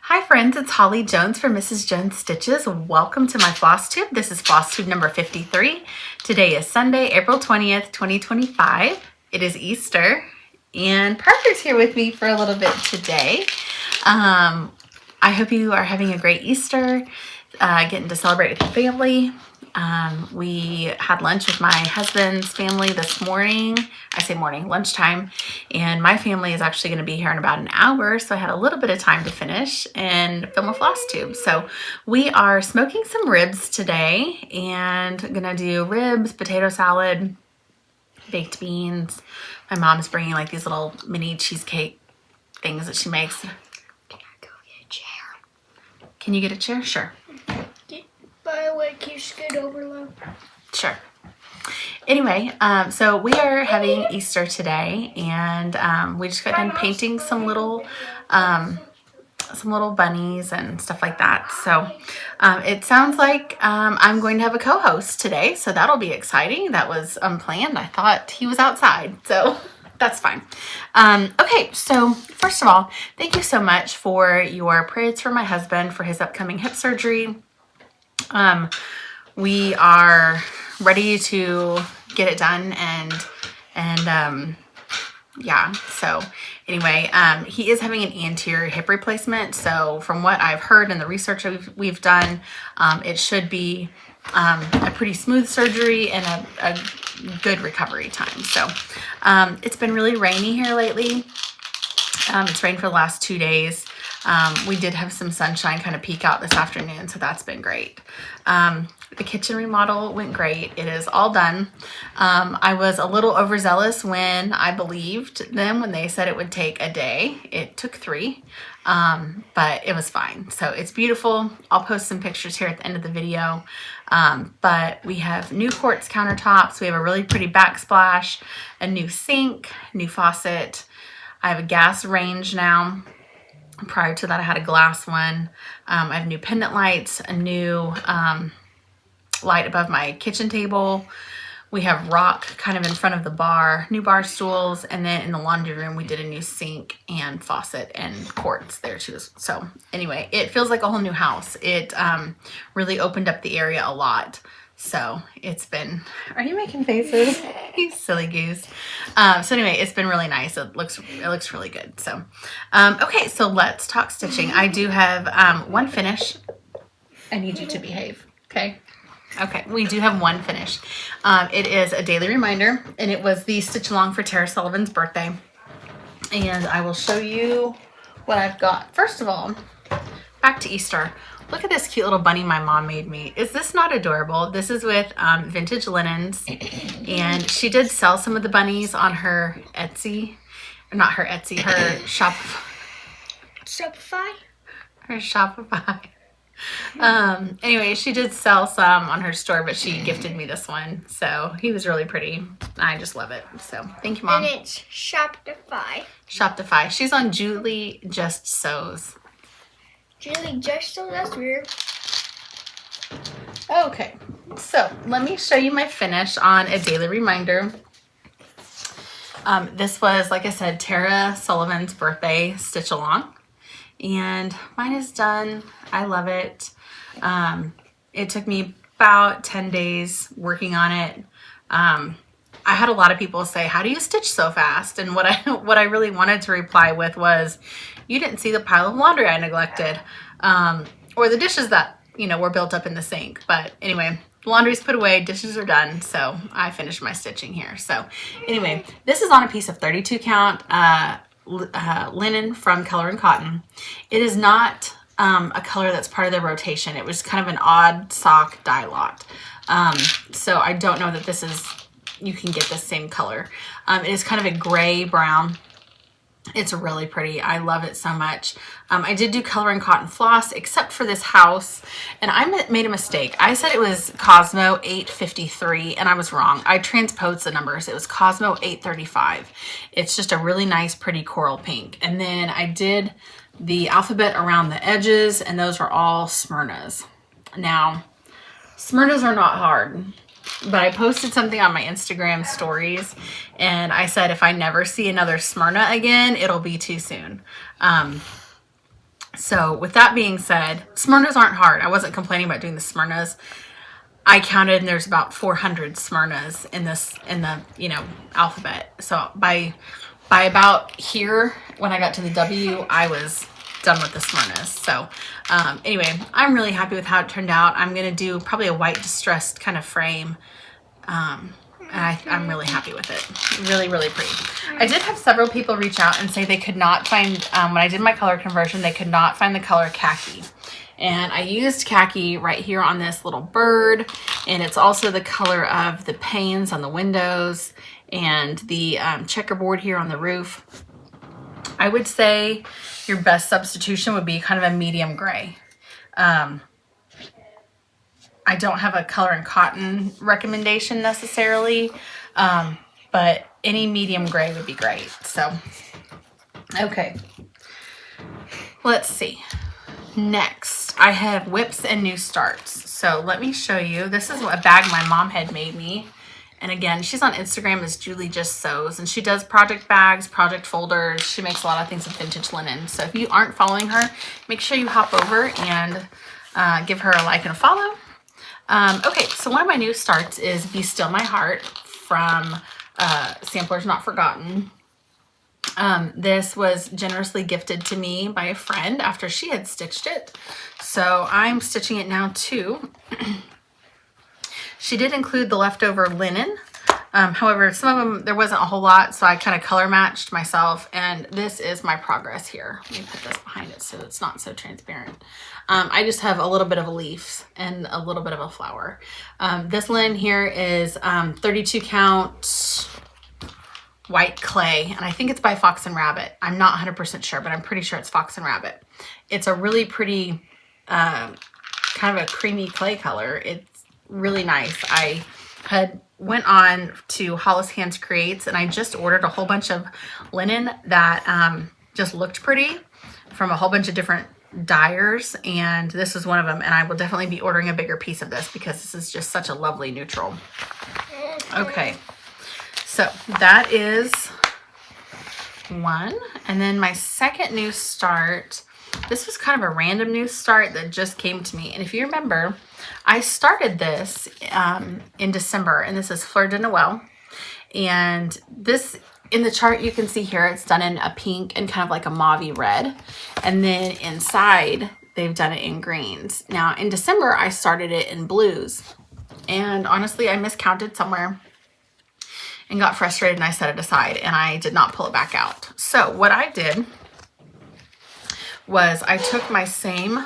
Hi friends, it's Holly Jones from Mrs. Jones Stitches. Welcome to my Flosstube. This is Flosstube number 53. Today is Sunday, April 20th, 2025. It is Easter, and Parker's here with me for a little bit today. I hope you are having a great Easter, getting to celebrate with your family. We had lunch with my husband's family this morning. I say morning, lunchtime, and my family is actually going to be here in about an hour, so I had a little bit of time to finish and film a Flosstube. So we are smoking some ribs today, and I'm gonna do ribs, potato salad, baked beans. My mom's bringing like these little mini cheesecake things that she makes. Can I go get a chair? Can you get a chair? Sure. By the way, can you scoot over low? Sure. Anyway, so we are having Easter today, and we just got done painting some little bunnies and stuff like that. So it sounds like I'm going to have a co-host today, so that'll be exciting. That was unplanned. I thought he was outside, so that's fine. Okay, so first of all, thank you so much for your prayers for my husband for his upcoming hip surgery. We are ready to get it done, and yeah, so anyway, he is having an anterior hip replacement. So from what I've heard and the research we've done, it should be a pretty smooth surgery and a good recovery time. So it's been really rainy here lately. It's rained for the last 2 days. We did have some sunshine kind of peek out this afternoon, so that's been great. The kitchen remodel went great. It is all done. I was a little overzealous when I believed them when they said it would take a day. It took 3, but it was fine. So it's beautiful. I'll post some pictures here at the end of the video. But we have new quartz countertops. We have a really pretty backsplash, a new sink, new faucet. I have a gas range now. Prior to that, I had a glass one. I have new pendant lights, a new light above my kitchen table. We have rock kind of in front of the bar, new bar stools, and then in the laundry room, we did a new sink and faucet and quartz there too. So anyway, it feels like a whole new house. It really opened up the area a lot. So it's been, are you making faces? You silly goose. So anyway, it's been really nice. It looks really good. So, okay, so let's talk stitching. I do have one finish. I need you to behave, okay? Okay, we do have one finish. It is a daily reminder, and it was the Stitch Along for Tara Sullivan's birthday. And I will show you what I've got. First of all, back to Easter. Look at this cute little bunny my mom made me. Is this not adorable? This is with Vintage Linens, and she did sell some of the bunnies on her Etsy. Not her Etsy, her Shopify? Her Shopify. Anyway, she did sell some on her store, but she gifted me this one. So he was really pretty. I just love it. So thank you, Mom. And it's Shopify. Shopify. She's on Julie Just Sews. Julie Just Sews? That's weird. Okay, so let me show you my finish on a daily reminder. This was, like I said, Tara Sullivan's birthday stitch along, and mine is done. I love it. It took me about 10 days working on it. I had a lot of people say, how do you stitch so fast? And what I really wanted to reply with was, you didn't see the pile of laundry I neglected, or the dishes that, were built up in the sink. But anyway, laundry's put away, dishes are done, so I finished my stitching here. So anyway, this is on a piece of 32 count linen from Color and Cotton. It is not a color that's part of the rotation. It was kind of an odd sock dye lot. So I don't know that you can get the same color. It is kind of a gray brown. It's really pretty. I love it so much. I did do color and cotton floss, except for this house, and I made a mistake. I said it was Cosmo 853, and I was wrong. I transposed the numbers. It was Cosmo 835. It's just a really nice, pretty coral pink. And then I did the alphabet around the edges, and those are all Smyrnas. Now, Smyrnas are not hard. But I posted something on my Instagram stories, and I said if I never see another Smyrna again, it'll be too soon. So with that being said, Smyrnas aren't hard. I wasn't complaining about doing the Smyrnas. I counted, and there's about 400 Smyrnas in the alphabet. So by about here, when I got to the W, I was done with the Smyrnas. So anyway, I'm really happy with how it turned out. I'm going to do probably a white distressed kind of frame. And I'm really happy with it. Really, really pretty. I did have several people reach out and say they could not find, when I did my color conversion, they could not find the color khaki. And I used khaki right here on this little bird. And it's also the color of the panes on the windows and the checkerboard here on the roof. I would say your best substitution would be kind of a medium gray. I don't have a color and cotton recommendation necessarily, but any medium gray would be great. So, okay. Let's see. Next, I have whips and new starts. So let me show you. This is a bag my mom had made me. And again, she's on Instagram as Julie Just Sews, and she does project bags, project folders. She makes a lot of things with vintage linen. So if you aren't following her, make sure you hop over and give her a like and a follow. Okay, so one of my new starts is Be Still My Heart from Samplers Not Forgotten. This was generously gifted to me by a friend after she had stitched it. So I'm stitching it now too. She did include the leftover linen. However, some of them, there wasn't a whole lot, so I kind of color matched myself, and this is my progress here. Let me put this behind it so it's not so transparent. I just have a little bit of a leaf and a little bit of a flower. This linen here is 32 count white clay, and I think it's by Fox and Rabbit. I'm not 100% sure, but I'm pretty sure it's Fox and Rabbit. It's a really pretty, kind of a creamy clay color. It's really nice. I had went on to Hollis Hands Creates, and I just ordered a whole bunch of linen that just looked pretty from a whole bunch of different dyers, and this is one of them, and I will definitely be ordering a bigger piece of this because this is just such a lovely neutral. Okay, so that is one. And then my second new start, this was kind of a random new start that just came to me, and if you remember, I started this in December, and this is Fleur de Noel. And this, in the chart you can see here, it's done in a pink and kind of like a mauve red. And then inside, they've done it in greens. Now, in December, I started it in blues. And honestly, I miscounted somewhere and got frustrated, and I set it aside, and I did not pull it back out. So what I did was I took my same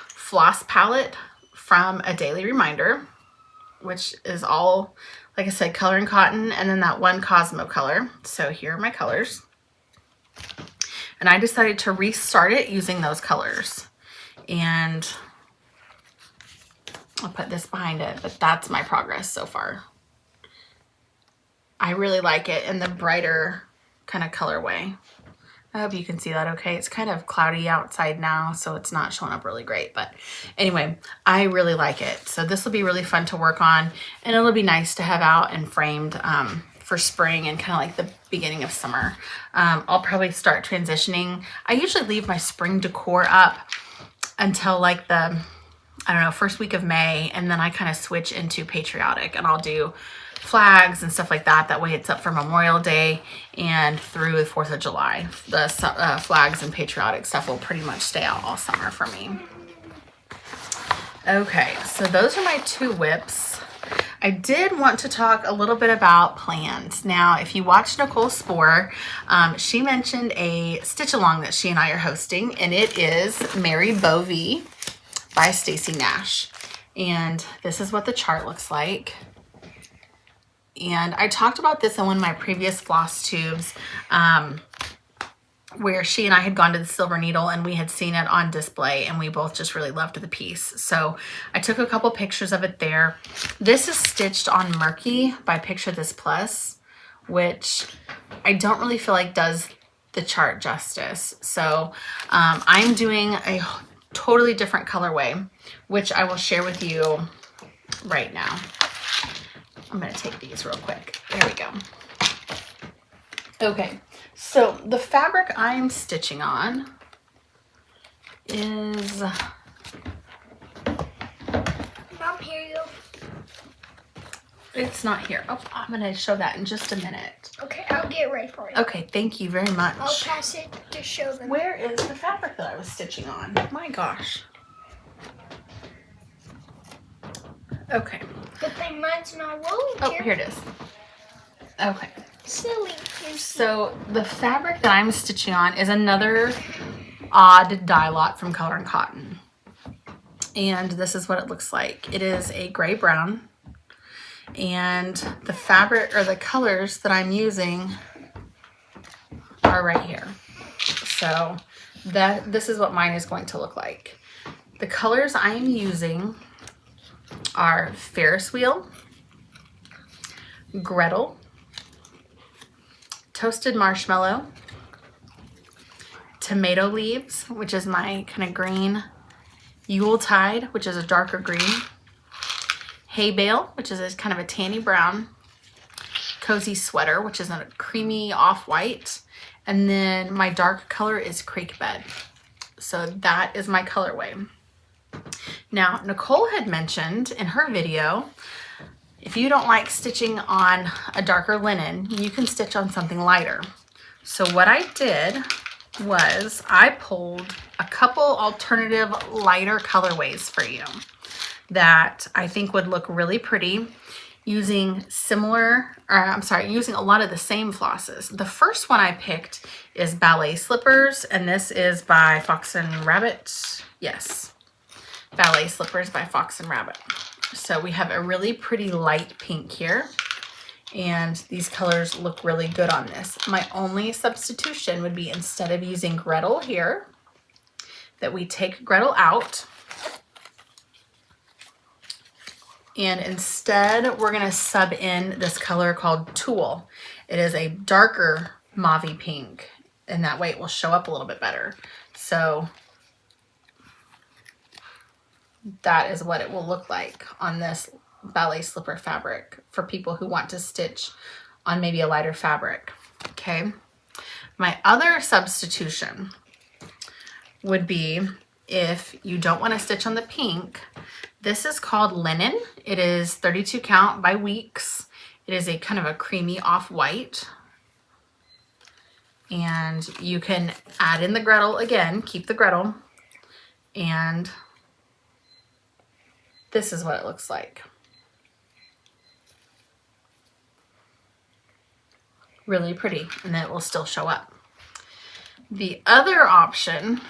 floss palette from A Daily Reminder, which is all, like I said, color and cotton, and then that one Cosmo color. So here are my colors. And I decided to restart it using those colors. And I'll put this behind it, but that's my progress so far. I really like it in the brighter kind of colorway. I hope you can see that okay. It's kind of cloudy outside now, so it's not showing up really great. But anyway, I really like it. So this will be really fun to work on, and it'll be nice to have out and framed for spring and kind of like the beginning of summer. I'll probably start transitioning. I usually leave my spring decor up until like the, I don't know, first week of May, and then I kind of switch into patriotic, and I'll do flags and stuff like that. That way it's up for Memorial Day and through the 4th of July. The flags and patriotic stuff will pretty much stay out all summer for me. Okay, so those are my two whips. I did want to talk a little bit about plans. Now, if you watched Nicole Spohr, she mentioned a stitch along that she and I are hosting, and it is Mary Bovee by Stacy Nash. And this is what the chart looks like. And I talked about this in one of my previous floss tubes where she and I had gone to the Silver Needle and we had seen it on display and we both just really loved the piece. So I took a couple pictures of it there. This is stitched on Murky by Picture This Plus, which I don't really feel like does the chart justice. So I'm doing a totally different colorway, which I will share with you right now. I'm going to take these real quick. There we go. Okay, so the fabric I'm stitching on is... Mom, here you go. It's not here. Oh, I'm going to show that in just a minute. Okay, I'll get ready for it. Okay, thank you very much. I'll pass it to show them. Where is the fabric that I was stitching on? My gosh. Okay. Good thing mine's not woven. Oh, here it is. Okay. Silly. So the fabric that I'm stitching on is another odd dye lot from Color and Cotton. And this is what it looks like. It is a gray brown. And the fabric or the colors that I'm using are right here. So this is what mine is going to look like. The colors I'm using are Ferris Wheel, Gretel, Toasted Marshmallow, Tomato Leaves, which is my kind of green, Yuletide, which is a darker green, Hay Bale, which is kind of a tanny brown, Cozy Sweater, which is a creamy off-white, and then my dark color is Creek Bed. So that is my colorway. Now, Nicole had mentioned in her video, if you don't like stitching on a darker linen, you can stitch on something lighter. So what I did was I pulled a couple alternative lighter colorways for you that I think would look really pretty using using a lot of the same flosses. The first one I picked is Ballet Slippers, and this is by Fox and Rabbit. Yes, Ballet Slippers by Fox and Rabbit. So we have a really pretty light pink here, and these colors look really good on this. My only substitution would be, instead of using Gretel here, that we take Gretel out, and instead we're gonna sub in this color called Tulle. It is a darker mauve pink, and that way it will show up a little bit better. So that is what it will look like on this ballet slipper fabric for people who want to stitch on maybe a lighter fabric. Okay. My other substitution would be, if you don't want to stitch on the pink, this is called Linen. It is 32 count by Weeks. It is a kind of a creamy off-white. And you can add in the Gretel again, keep the Gretel, and this is what it looks like. Really pretty, and then it will still show up. The other option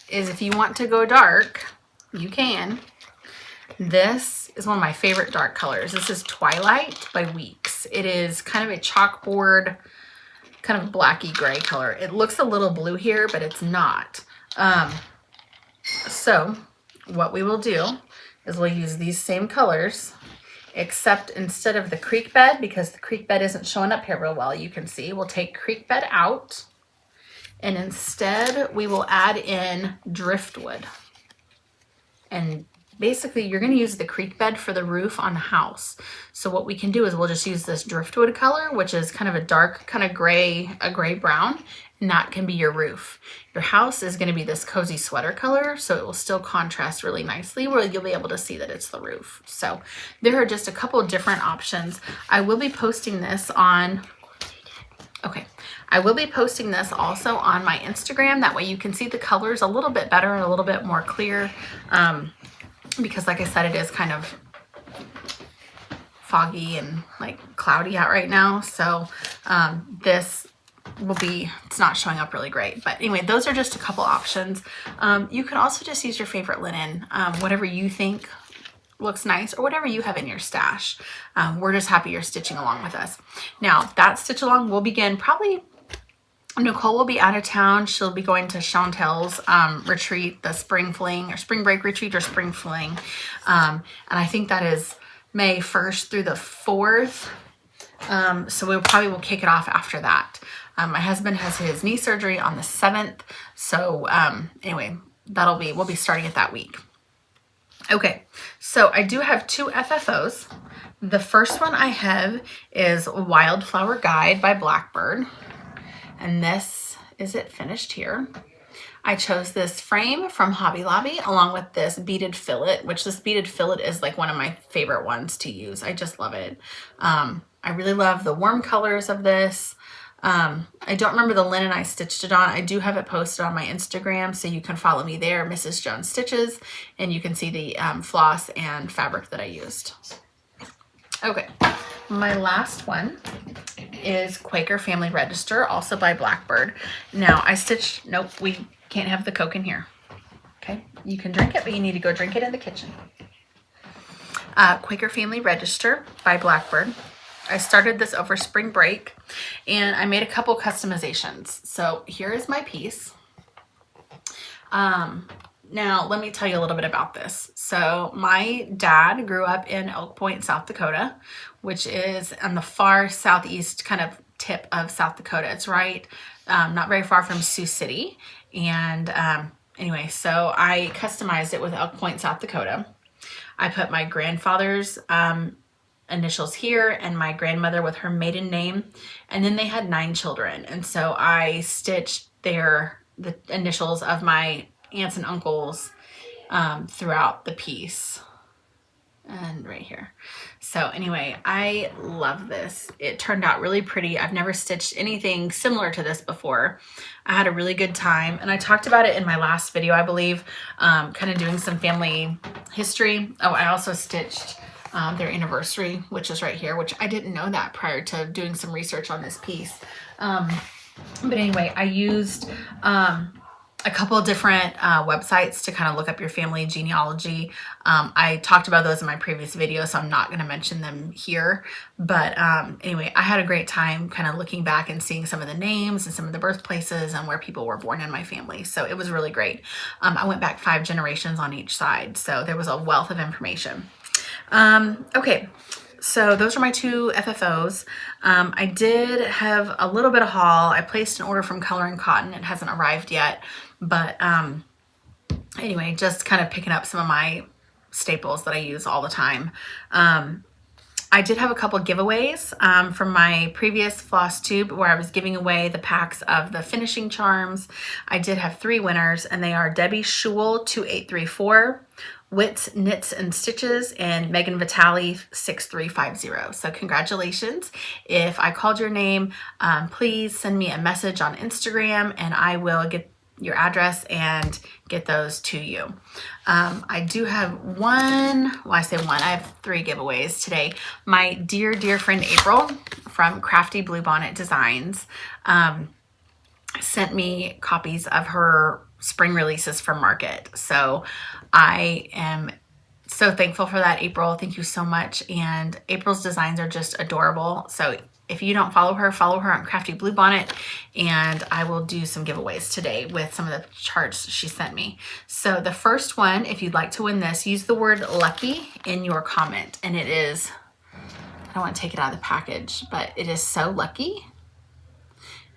is, if you want to go dark, you can. This is one of my favorite dark colors. This is Twilight by Weeks. It is kind of a chalkboard, kind of blacky gray color. It looks a little blue here, but it's not. So what we will do is we'll use these same colors, except instead of the Creek Bed, because the Creek Bed isn't showing up here real well, you can see, we'll take Creek Bed out, and instead we will add in Driftwood. And basically you're going to use the Creek Bed for the roof on the house. So what we can do is we'll just use this Driftwood color, which is kind of a dark, kind of gray, a gray brown, and that can be your roof. Your house is going to be this Cozy Sweater color, so it will still contrast really nicely, where you'll be able to see that it's the roof. So there are just a couple of different options. I will be posting this on, I will be posting this also on my Instagram. That way you can see the colors a little bit better and a little bit more clear. Because like I said, it is kind of foggy and like cloudy out right now. So this will be, it's not showing up really great. But anyway, those are just a couple options. You can also just use your favorite linen, whatever you think looks nice, or whatever you have in your stash. We're just happy you're stitching along with us. Now that stitch along will begin probably Nicole will be out of town. She'll be going to Chantel's retreat, the spring fling or spring break retreat or spring fling. And I think that is May 1st through the 4th. So we probably will kick it off after that. My husband has his knee surgery on the 7th. So anyway, we'll be starting it that week. Okay, so I do have 2 FFOs. The first one I have is Wildflower Guide by Blackbird. And this is it finished here. I chose this frame from Hobby Lobby along with this beaded fillet, which this beaded fillet is like one of my favorite ones to use. I just love it. I really love the warm colors of this. I don't remember the linen I stitched it on. I do have it posted on my Instagram, so you can follow me there, Mrs. Jones Stitches, and you can see the floss and fabric that I used. Okay, my last one is Quaker Family Register, also by Blackbird. Now I stitched, nope, we can't have the Coke in here. Okay, you can drink it, but you need to go drink it in the kitchen. Quaker Family Register by Blackbird. I started this over spring break and I made a couple customizations. So here is my piece. Now let me tell you a little bit about this. So my dad grew up in Oak Point, South Dakota, which is on the far southeast kind of tip of South Dakota. It's right, not very far from Sioux City. And anyway, so I customized it with Oak Point, South Dakota. I put my grandfather's initials here and my grandmother with her maiden name. And then they had 9 children. And so I stitched the initials of my aunts and uncles throughout the piece and right here. So anyway, I love this. It turned out really pretty. I've never stitched anything similar to this before. I had a really good time, and I talked about it in my last video, I believe, kind of doing some family history. Oh, I also stitched their anniversary, which is right here, which I didn't know that prior to doing some research on this piece. But anyway, I used a couple of different websites to kind of look up your family genealogy. I talked about those in my previous video, so I'm not going to mention them here. But anyway, I had a great time kind of looking back and seeing some of the names and some of the birthplaces and where people were born in my family. So it was really great. I went back 5 generations on each side, so there was a wealth of information. Okay. So those are my 2 FFOs. I did have a little bit of haul. I placed an order from Color and Cotton. It hasn't arrived yet. But anyway, just kind of picking up some of my staples that I use all the time. I did have a couple giveaways from my previous Flosstube where I was giving away the packs of the finishing charms. I did have 3 winners, and they are Debbie Schewel 2834, Wits, Knits, and Stitches, and Megan Vitale 6350. So congratulations. If I called your name, please send me a message on Instagram and I will get your address and get those to you. I do have I have 3 giveaways today. My dear friend April from Crafty Bluebonnet Designs sent me copies of her spring releases from Market. So I am so thankful for that, April. Thank you so much. And April's designs are just adorable. So if you don't follow her on Crafty Bluebonnet, and I will do some giveaways today with some of the charts she sent me. So the first one, if you'd like to win this, use the word lucky in your comment. And it is, I don't want to take it out of the package, but it is so lucky.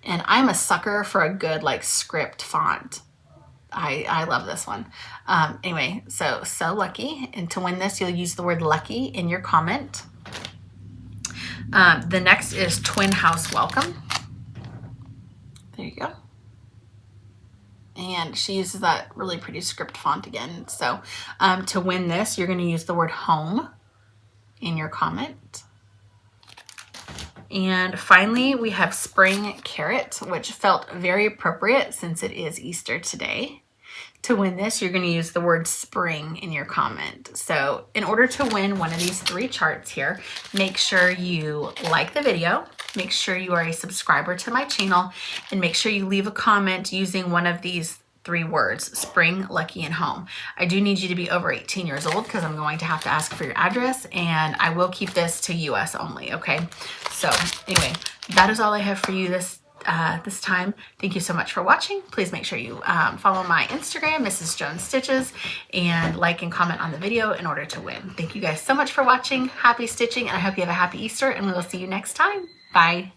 And I'm a sucker for a good like script font. I love this one. Anyway, so lucky. And to win this, you'll use the word lucky in your comment. The next is Twin House Welcome. There you go. And she uses that really pretty script font again. So to win this, you're going to use the word home in your comment. And finally, we have Spring Carrot, which felt very appropriate since it is Easter today. To win this, you're going to use the word spring in your comment. So in order to win one of these 3 charts here, make sure you like the video, make sure you are a subscriber to my channel, and make sure you leave a comment using one of these 3 words, spring, lucky, and home. I do need you to be over 18 years old because I'm going to have to ask for your address, and I will keep this to US only, okay? So anyway, that is all I have for you this this time. Thank you so much for watching. Please make sure you follow my Instagram, Mrs. Jones Stitches, and like and comment on the video in order to win. Thank you guys so much for watching. Happy stitching, and I hope you have a happy Easter, and we will see you next time. Bye.